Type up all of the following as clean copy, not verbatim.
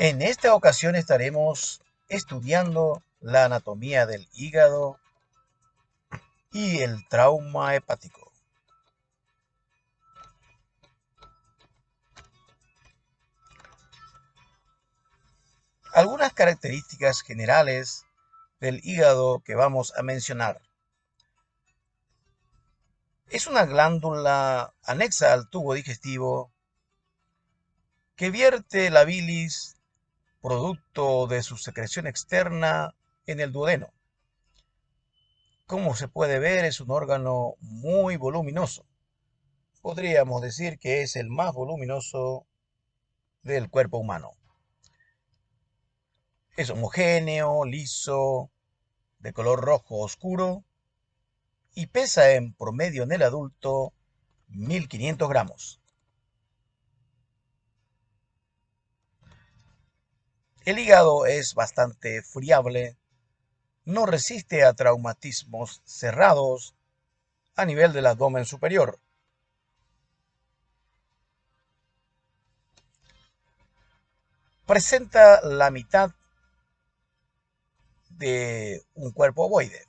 En esta ocasión estaremos estudiando la anatomía del hígado y el trauma hepático. Algunas características generales del hígado que vamos a mencionar. Es una glándula anexa al tubo digestivo que vierte la bilis, producto de su secreción externa, en el duodeno. Como se puede ver, es un órgano muy voluminoso. Podríamos decir que es el más voluminoso del cuerpo humano. Es homogéneo, liso, de color rojo oscuro y pesa en promedio en el adulto 1500 gramos. El hígado es bastante friable, no resiste a traumatismos cerrados a nivel del abdomen superior. Presenta la mitad de un cuerpo ovoide,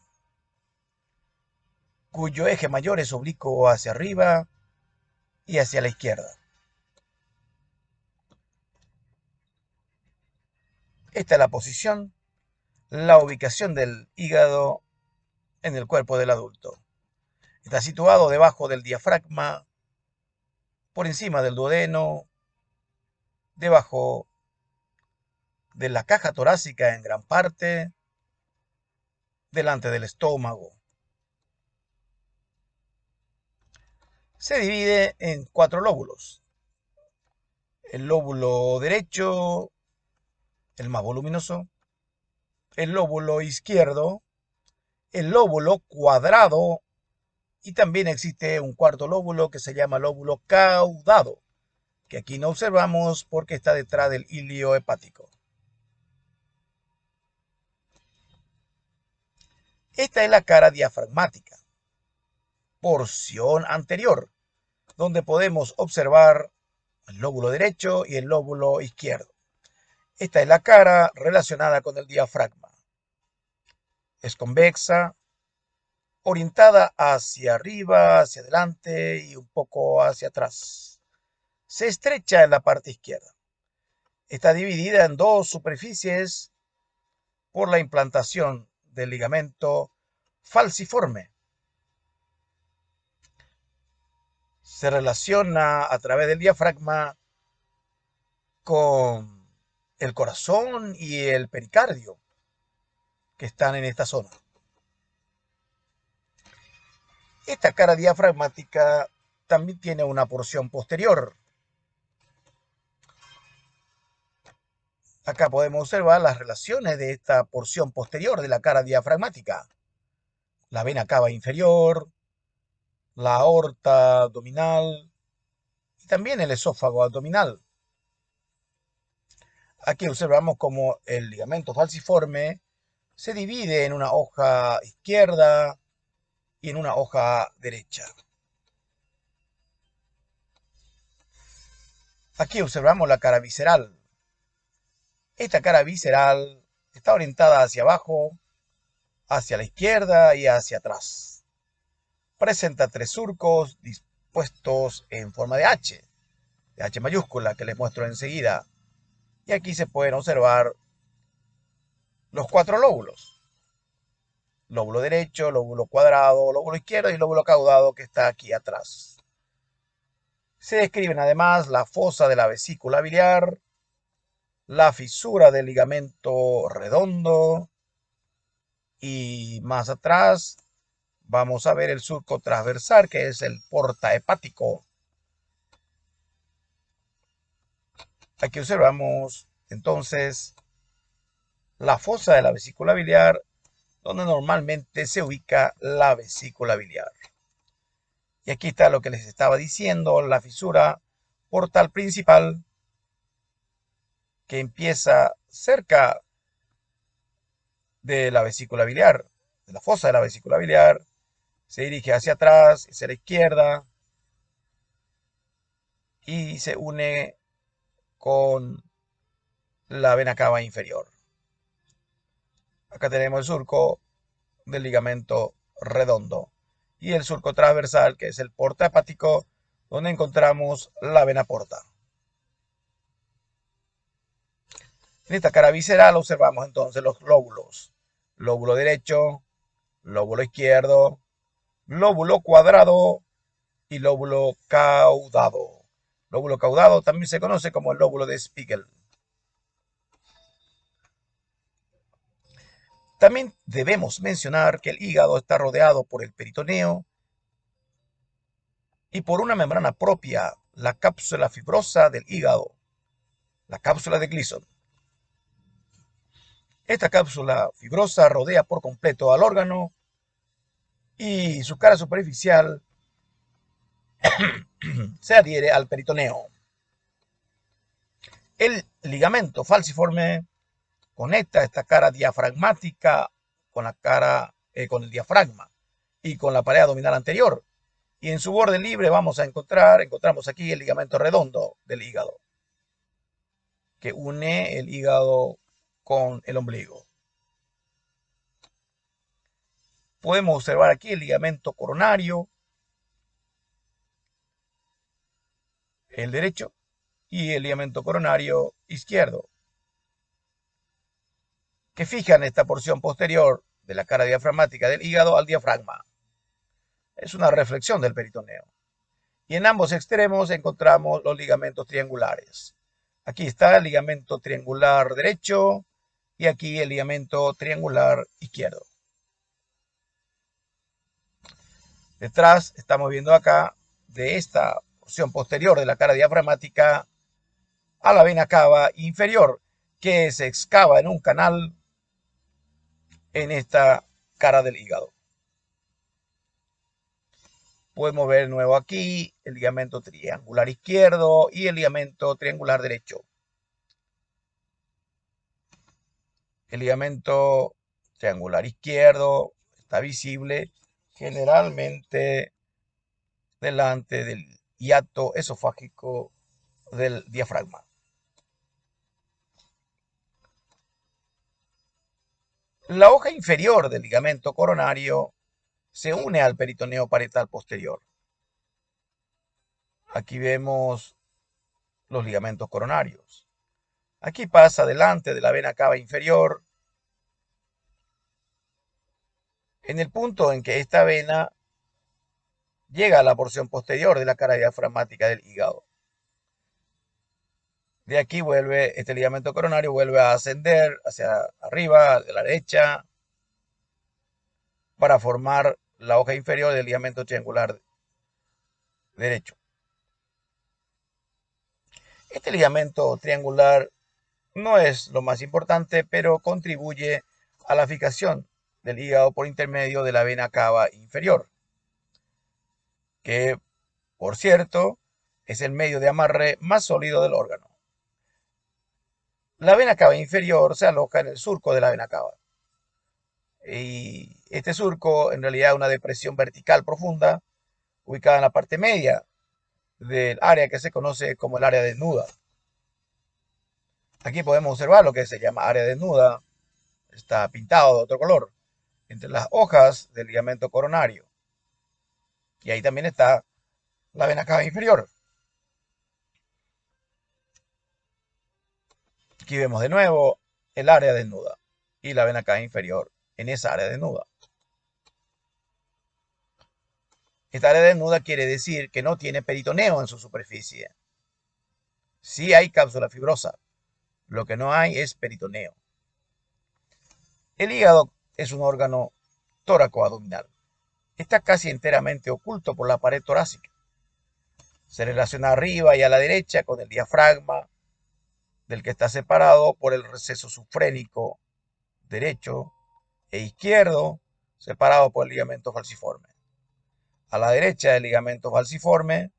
cuyo eje mayor es oblicuo hacia arriba y hacia la izquierda. Esta es la posición, la ubicación del hígado en el cuerpo del adulto. Está situado debajo del diafragma, por encima del duodeno, debajo de la caja torácica en gran parte, delante del estómago. Se divide en 4 lóbulos. El lóbulo derecho, el más voluminoso, el lóbulo izquierdo, el lóbulo cuadrado y también existe un cuarto lóbulo que se llama lóbulo caudado, que aquí no observamos porque está detrás del hilio hepático. Esta es la cara diafragmática, porción anterior, donde podemos observar el lóbulo derecho y el lóbulo izquierdo. Esta es la cara relacionada con el diafragma. Es convexa, orientada hacia arriba, hacia adelante y un poco hacia atrás. Se estrecha en la parte izquierda. Está dividida en dos superficies por la implantación del ligamento falciforme. Se relaciona a través del diafragma con el corazón y el pericardio que están en esta zona. Esta cara diafragmática también tiene una porción posterior. Acá podemos observar las relaciones de esta porción posterior de la cara diafragmática. La vena cava inferior, la aorta abdominal y también el esófago abdominal. Aquí observamos cómo el ligamento falciforme se divide en una hoja izquierda y en una hoja derecha. Aquí observamos la cara visceral. Esta cara visceral está orientada hacia abajo, hacia la izquierda y hacia atrás. Presenta 3 surcos dispuestos en forma de H mayúscula, que les muestro enseguida. Y aquí se pueden observar los 4 lóbulos. Lóbulo derecho, lóbulo cuadrado, lóbulo izquierdo y lóbulo caudado que está aquí atrás. Se describen además la fosa de la vesícula biliar, la fisura del ligamento redondo y más atrás vamos a ver el surco transversal que es el porta hepático. Aquí observamos entonces la fosa de la vesícula biliar, donde normalmente se ubica la vesícula biliar. Y aquí está lo que les estaba diciendo, la fisura portal principal que empieza cerca de la vesícula biliar, de la fosa de la vesícula biliar, se dirige hacia atrás, hacia la izquierda y se une con la vena cava inferior. Acá tenemos el surco del ligamento redondo y el surco transversal, que es el porta hepático, donde encontramos la vena porta. En esta cara visceral observamos entonces los lóbulos. Lóbulo derecho, lóbulo izquierdo, lóbulo cuadrado y lóbulo caudado. Lóbulo caudado también se conoce como el lóbulo de Spiegel. También debemos mencionar que el hígado está rodeado por el peritoneo y por una membrana propia, la cápsula fibrosa del hígado, la cápsula de Gleason. Esta cápsula fibrosa rodea por completo al órgano y su cara superficial se adhiere al peritoneo. El ligamento falciforme conecta esta cara diafragmática con con el diafragma y con la pared abdominal anterior. Y en su borde libre encontramos aquí el ligamento redondo del hígado, que une el hígado con el ombligo. Podemos observar aquí el ligamento coronario, el derecho, y el ligamento coronario izquierdo, que fijan esta porción posterior de la cara diafragmática del hígado al diafragma. Es una reflexión del peritoneo. Y en ambos extremos encontramos los ligamentos triangulares. Aquí está el ligamento triangular derecho y aquí el ligamento triangular izquierdo. Detrás estamos viendo acá de esta porción posterior de la cara diafragmática a la vena cava inferior, que se excava en un canal en esta cara del hígado. Podemos ver de nuevo aquí el ligamento triangular izquierdo y el ligamento triangular derecho. El ligamento triangular izquierdo está visible generalmente delante del hiato esofágico del diafragma. La hoja inferior del ligamento coronario se une al peritoneo parietal posterior. Aquí vemos los ligamentos coronarios. Aquí pasa delante de la vena cava inferior, en el punto en que esta vena llega a la porción posterior de la cara diafragmática del hígado. De aquí este ligamento coronario vuelve a ascender hacia arriba, de la derecha, para formar la hoja inferior del ligamento triangular derecho. Este ligamento triangular no es lo más importante, pero contribuye a la fijación del hígado por intermedio de la vena cava inferior, que, por cierto, es el medio de amarre más sólido del órgano. La vena cava inferior se aloja en el surco de la vena cava. Y este surco en realidad es una depresión vertical profunda ubicada en la parte media del área que se conoce como el área desnuda. Aquí podemos observar lo que se llama área desnuda. Está pintado de otro color entre las hojas del ligamento coronario. Y ahí también está la vena cava inferior. Aquí vemos de nuevo el área desnuda y la vena cava inferior en esa área desnuda. Esta área desnuda quiere decir que no tiene peritoneo en su superficie. Sí hay cápsula fibrosa, lo que no hay es peritoneo. El hígado es un órgano tóraco-abdominal. Está casi enteramente oculto por la pared torácica. Se relaciona arriba y a la derecha con el diafragma, del que está separado por el receso subfrénico derecho e izquierdo, separado por el ligamento falciforme. A la derecha del ligamento falciforme,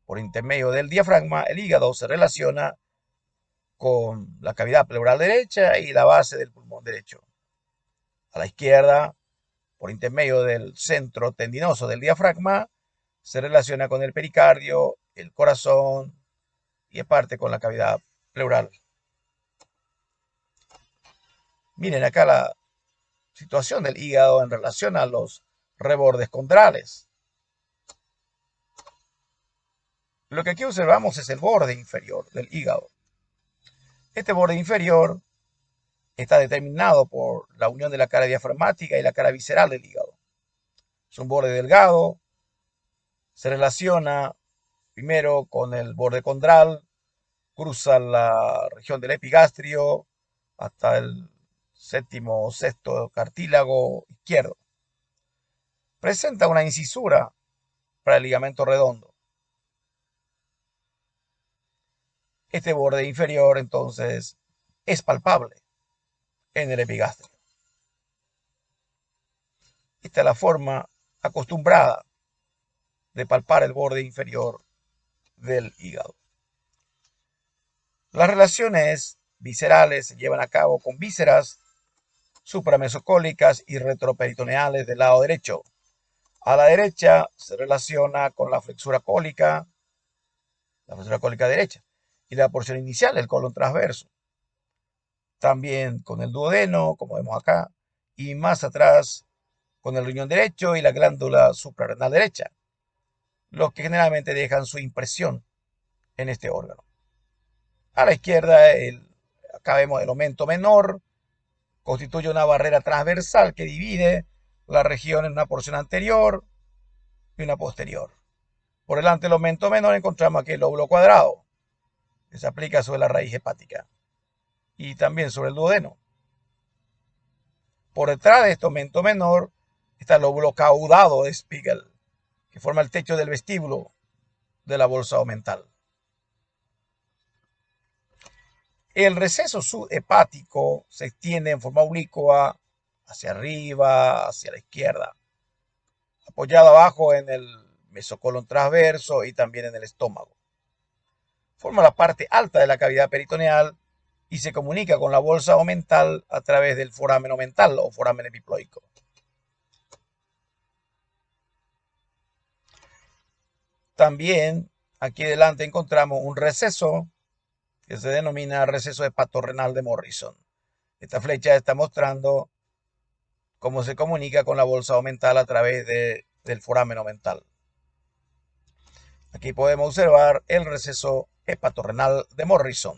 por intermedio del diafragma, el hígado se relaciona con la cavidad pleural derecha y la base del pulmón derecho. A la izquierda, por intermedio del centro tendinoso del diafragma, se relaciona con el pericardio, el corazón y en parte con la cavidad pleural. Miren acá la situación del hígado en relación a los rebordes condrales. Lo que aquí observamos es el borde inferior del hígado. Este borde inferior está determinado por la unión de la cara diafragmática y la cara visceral del hígado. Es un borde delgado, se relaciona primero con el borde condral, cruza la región del epigastrio hasta el séptimo o sexto cartílago izquierdo. Presenta una incisura para el ligamento redondo. Este borde inferior entonces es palpable en el epigastrio. Esta es la forma acostumbrada de palpar el borde inferior del hígado. Las relaciones viscerales se llevan a cabo con vísceras supramesocólicas y retroperitoneales del lado derecho. A la derecha se relaciona con la flexura cólica derecha, y la porción inicial del colon transverso. También con el duodeno, como vemos acá, y más atrás con el riñón derecho y la glándula suprarrenal derecha, los que generalmente dejan su impresión en este órgano. A la izquierda, acá vemos el aumento menor, constituye una barrera transversal que divide la región en una porción anterior y una posterior. Por delante del aumento menor encontramos aquí el lóbulo cuadrado, que se aplica sobre la raíz hepática y también sobre el duodeno. Por detrás de este aumento menor está el lóbulo caudado de Spiegel, que forma el techo del vestíbulo de la bolsa omental. El receso subhepático se extiende en forma oblicua hacia arriba, hacia la izquierda, apoyado abajo en el mesocolon transverso y también en el estómago. Forma la parte alta de la cavidad peritoneal y se comunica con la bolsa omental a través del foramen omental o foramen epiploico. También aquí delante encontramos un receso que se denomina receso hepatorrenal de Morrison. Esta flecha está mostrando cómo se comunica con la bolsa omental a través del foramen omental. Aquí podemos observar el receso hepatorrenal de Morrison,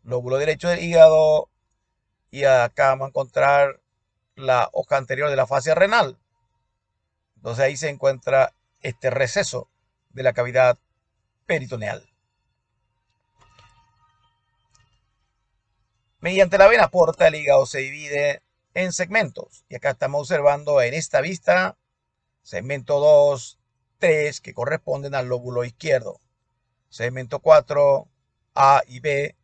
lóbulo derecho del hígado, y acá vamos a encontrar la hoja anterior de la fascia renal. Entonces ahí se encuentra este receso de la cavidad peritoneal. Mediante la vena porta, el hígado se divide en segmentos. Y acá estamos observando en esta vista segmento 2, 3, que corresponden al lóbulo izquierdo. Segmento 4, A y B.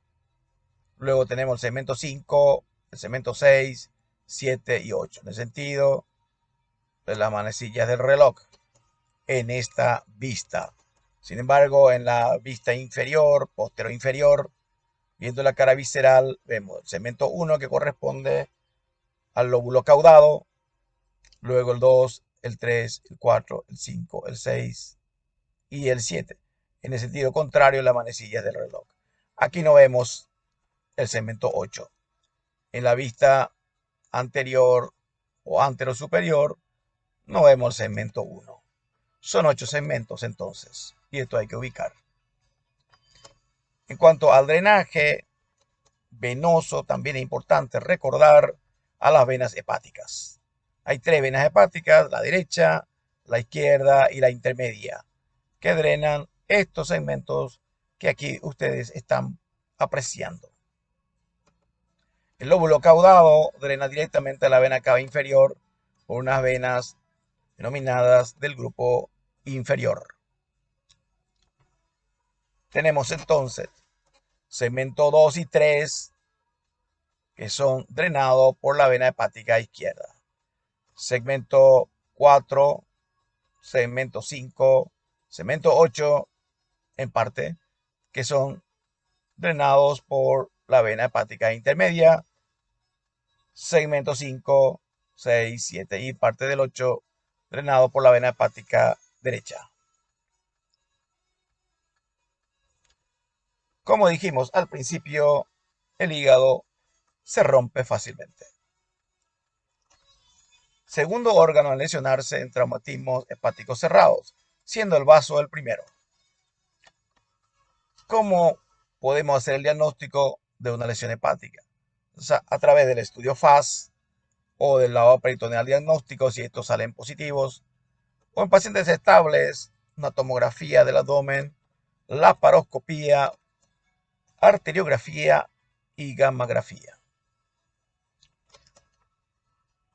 Luego tenemos el segmento 5, el segmento 6, 7 y 8. En el sentido de las manecillas del reloj en esta vista. Sin embargo, en la vista inferior, postero inferior, viendo la cara visceral, vemos el segmento 1 que corresponde al lóbulo caudado, luego el 2, el 3, el 4, el 5, el 6 y el 7. En el sentido contrario, las manecillas del reloj. Aquí no vemos el segmento 8. En la vista anterior o antero superior, no vemos el segmento 1. Son 8 segmentos entonces, y esto hay que ubicar. En cuanto al drenaje venoso, también es importante recordar a las venas hepáticas. Hay 3 venas hepáticas, la derecha, la izquierda y la intermedia, que drenan estos segmentos que aquí ustedes están apreciando. El lóbulo caudado drena directamente a la vena cava inferior por unas venas denominadas del grupo inferior. Tenemos entonces segmento 2 y 3 que son drenados por la vena hepática izquierda. Segmento 4, segmento 5, segmento 8 en parte, que son drenados por la vena hepática intermedia. Segmento 5, 6, 7 y parte del 8 drenado por la vena hepática derecha. Como dijimos al principio, el hígado se rompe fácilmente. Segundo órgano en lesionarse en traumatismos hepáticos cerrados, siendo el vaso el primero. ¿Cómo podemos hacer el diagnóstico de una lesión hepática? O sea, a través del estudio FAS o del lavado peritoneal diagnóstico, si estos salen positivos, o en pacientes estables, una tomografía del abdomen, laparoscopía, arteriografía y gammagrafía.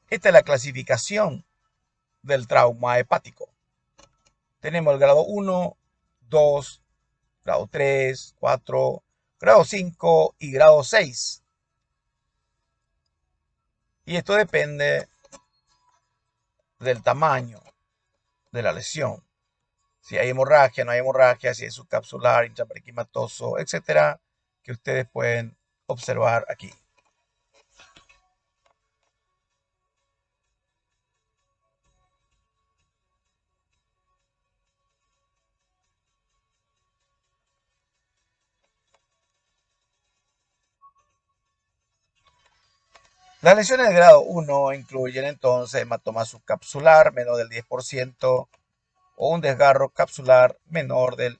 Esta es la clasificación del trauma hepático. Tenemos el grado 1, 2, grado 3, 4, grado 5 y grado 6. Y esto depende del tamaño de la lesión. Si hay hemorragia, no hay hemorragia, si es subcapsular, intraparenquimatoso, etcétera, que ustedes pueden observar aquí. Las lesiones de grado 1 incluyen entonces hematoma subcapsular menor del 10% o un desgarro capsular menor de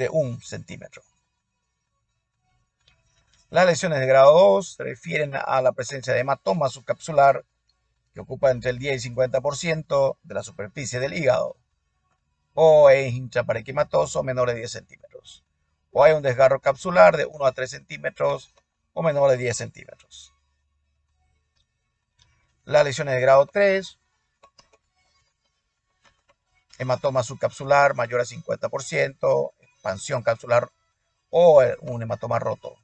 1 centímetro. Las lesiones de grado 2 se refieren a la presencia de hematoma subcapsular que ocupa entre el 10 y 50% de la superficie del hígado, o es intraparenquimatoso menor de 10 centímetros, o hay un desgarro capsular de 1 a 3 centímetros o menor de 10 centímetros. Las lesiones de grado 3, hematoma subcapsular mayor a 50%, expansión capsular o un hematoma roto.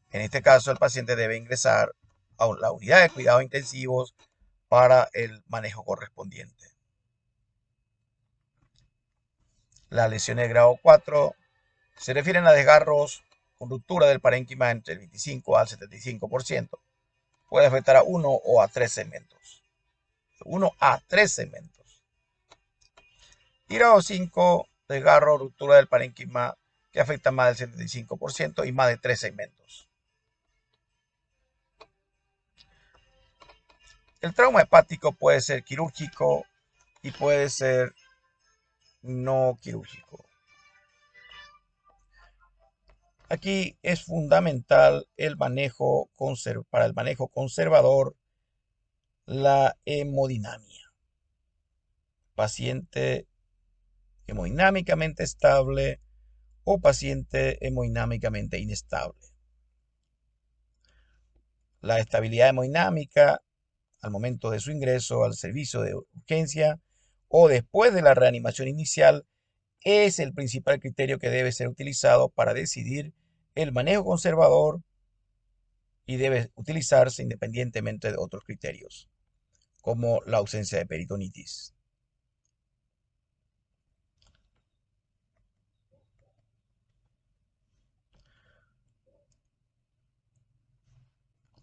En este caso, el paciente debe ingresar a la unidad de cuidados intensivos para el manejo correspondiente. Las lesiones de grado 4 se refieren a desgarros con ruptura del parénquima entre el 25 al 75%. Puede afectar a 1 o a 3 segmentos. 1 a 3 segmentos. Y grado 5, desgarro, ruptura del parénquima que afecta más del 75% y más de 3 segmentos. El trauma hepático puede ser quirúrgico y puede ser no quirúrgico. Aquí es fundamental para el manejo conservador la hemodinamia. Paciente hemodinámicamente estable o paciente hemodinámicamente inestable. La estabilidad hemodinámica al momento de su ingreso al servicio de urgencia o después de la reanimación inicial es el principal criterio que debe ser utilizado para decidir el manejo conservador y debe utilizarse independientemente de otros criterios, como la ausencia de peritonitis.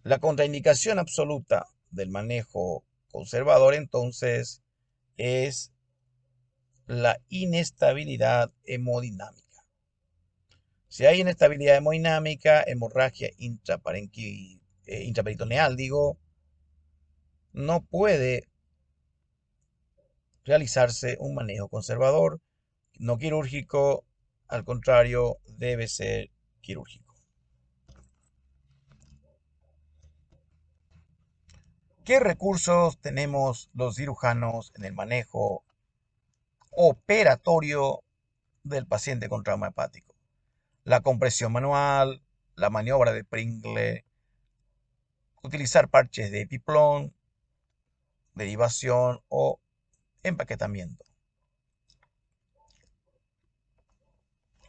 La contraindicación absoluta del manejo conservador entonces es la inestabilidad hemodinámica. Si hay inestabilidad hemodinámica, hemorragia intraperitoneal, no puede realizarse un manejo conservador, no quirúrgico, al contrario, debe ser quirúrgico. ¿Qué recursos tenemos los cirujanos en el manejo operatorio del paciente con trauma hepático? La compresión manual, la maniobra de Pringle, utilizar parches de Epiplon, derivación o empaquetamiento.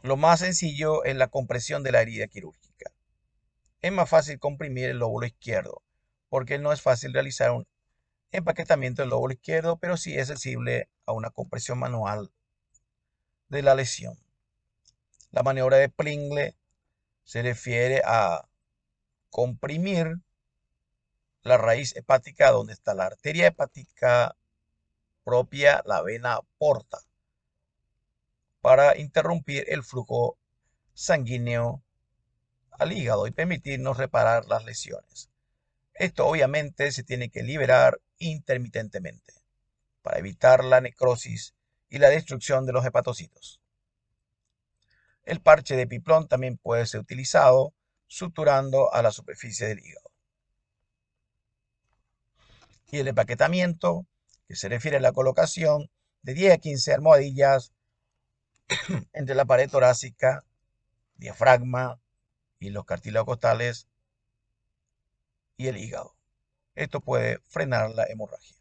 Lo más sencillo es la compresión de la herida quirúrgica. Es más fácil comprimir el lóbulo izquierdo, porque no es fácil realizar un empaquetamiento del lóbulo izquierdo, pero sí es sensible a una compresión manual de la lesión. La maniobra de Pringle se refiere a comprimir la raíz hepática donde está la arteria hepática propia, la vena porta, para interrumpir el flujo sanguíneo al hígado y permitirnos reparar las lesiones. Esto obviamente se tiene que liberar intermitentemente para evitar la necrosis y la destrucción de los hepatocitos. El parche de Piplón también puede ser utilizado suturando a la superficie del hígado. Y el empaquetamiento, que se refiere a la colocación de 10 a 15 almohadillas entre la pared torácica, diafragma y los cartílagos costales y el hígado. Esto puede frenar la hemorragia.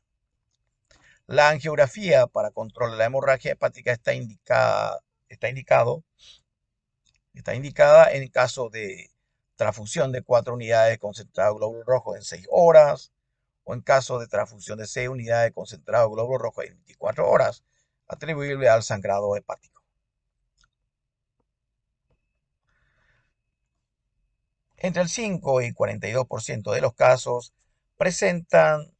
La angiografía para controlar la hemorragia hepática está indicada en caso de transfusión de 4 unidades de concentrado de glóbulos rojos en 6 horas o en caso de transfusión de 6 unidades de concentrado de glóbulos rojos en 24 horas, atribuible al sangrado hepático. Entre el 5 y 42% de los casos presentan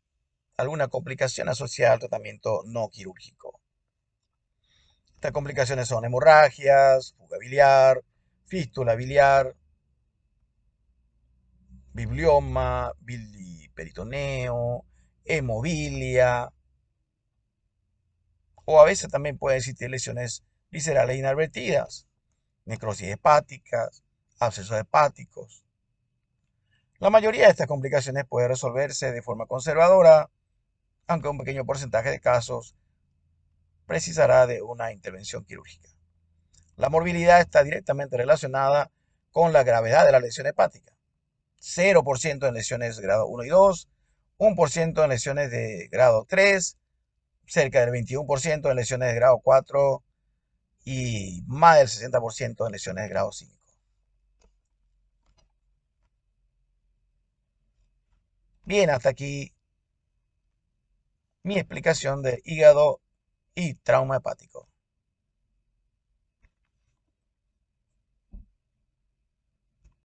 alguna complicación asociada al tratamiento no quirúrgico. Estas complicaciones son hemorragias, fuga biliar, fístula biliar, biblioma, biliperitoneo, hemobilia, o a veces también pueden existir lesiones viscerales inadvertidas, necrosis hepáticas, abscesos hepáticos. La mayoría de estas complicaciones puede resolverse de forma conservadora, aunque un pequeño porcentaje de casos precisará de una intervención quirúrgica. La morbilidad está directamente relacionada con la gravedad de la lesión hepática. 0% en lesiones de grado 1 y 2, 1% en lesiones de grado 3, cerca del 21% en lesiones de grado 4 y más del 60% en lesiones de grado 5. Bien, hasta aquí mi explicación de hígado y trauma hepático.